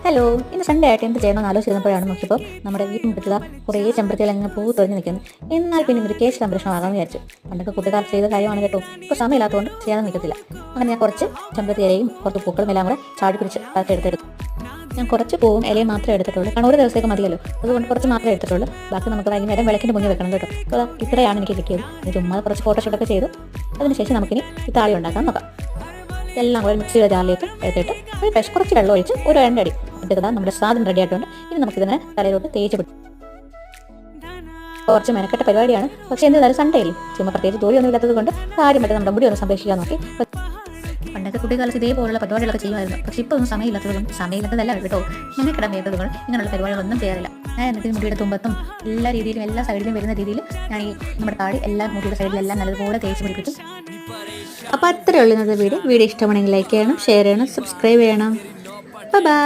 Hello, ഇന്ന് Sunday ആയിട്ട് എന്ത് ചെയ്യണമെന്ന് ആലോചിച്ചപ്പോഴാണ് നോക്കിയപ്പോൾ നമ്മുടെ വീട്ടിൽ കുറേ ചെമ്പരത്തികൾ അങ്ങനെ പൂ തുറഞ്ഞു നിൽക്കുന്നു. എന്നാൽ പിന്നെ ഒരു കേസ് സംരക്ഷണമാകാമെന്ന് വിചാരിച്ചു. പണ്ടൊക്കെ കുട്ടിക്കാലത്ത് ചെയ്ത കാര്യമാണ് കേട്ടോ. ഇപ്പോൾ സമയമില്ലാത്തതുകൊണ്ട് ചെയ്യാൻ നിൽക്കത്തില്ല. അങ്ങനെ ഞാൻ കുറച്ച് ചെമ്പരത്തി ഇലയും കുറച്ച് പൂക്കളും എല്ലാം കൂടെ ചാടി പിടിച്ച് എടുത്തെടുത്തു. ഞാൻ കുറച്ച് പൂവും ഇലയും മാത്രമേ എടുത്തിട്ടുള്ളൂ. കാരണം ഒരു ദിവസത്തേക്ക് മതിയല്ലോ. അതുകൊണ്ട് കുറച്ച് മാത്രമേ എടുത്തിട്ടുള്ളൂ. ബാക്കി നമുക്ക് വൈകുന്നേരം വിളക്കിൻ്റെ മുന്നിൽ വെക്കണം കേട്ടോ. അപ്പോൾ ഇത്രയാണ് എനിക്ക് കിട്ടിയത്. ചുമ്മാ കുറച്ച് ഫോട്ടോഷൂട്ടൊക്കെ ചെയ്തു. അതിനുശേഷം നമുക്കിനി ഈ താളി ഉണ്ടാക്കാൻ നോക്കാം. എല്ലാം കൂടെ മിക്സിയുടെ ജാറിലേക്ക് എടുത്തിട്ട് ഒരു കുറച്ച് വെള്ളം ഒഴിച്ച് ഒരു രണ്ടടി എടുക്കുക. നമ്മുടെ സാധനം റെഡി ആയിട്ടുണ്ട്. ഇനി നമുക്കിതിനെ തലയിലോട്ട് തേച്ച് പിടിക്കും. കുറച്ച് മെനക്കെട്ട പരിപാടിയാണ്, പക്ഷേ എന്തായാലും സൺഡേ അല്ലേ, ചുമ്മാ പ്രത്യേകിച്ച് ജോലിയൊന്നും ഇല്ലാത്തത് കൊണ്ട് കാര്യമായിട്ട് നമ്മുടെ മുടി ഒന്ന് സംരക്ഷിക്കാൻ നോക്കി. പണ്ടൊക്കെ കുട്ടിക്കാലത്ത് ഇതേപോലുള്ള പരിപാടികളൊക്കെ ചെയ്യുമായിരുന്നു. പക്ഷേ ഇപ്പോൾ ഒന്നും സമയമില്ലാത്തതല്ല കേട്ടോ, മെനക്കെടാൻ വേണ്ടത് കൊണ്ട് ഇങ്ങനെയുള്ള പരിപാടികളൊന്നും ചെയ്യാറില്ല. ഞാൻ എന്നിട്ട് മുടിയുടെ തുമ്പത്തും എല്ലാ രീതിയിലും എല്ലാ സൈഡിലും വരുന്ന രീതിയിൽ ഞാൻ ഈ നമ്മുടെ താടി എല്ലാ മുടിയുടെ സൈഡിലെല്ലാം നല്ലതുപോലെ തേച്ച് പിടിപ്പിച്ചു. അപ്പോൾ അത്രയേ ഉള്ളൂ ഇന്നത്തെ വീഡിയോ. ഇഷ്ടമാണെങ്കിൽ ലൈക്ക് ചെയ്യണം, ഷെയർ ചെയ്യണം, സബ്സ്ക്രൈബ് ചെയ്യണം. ബൈ.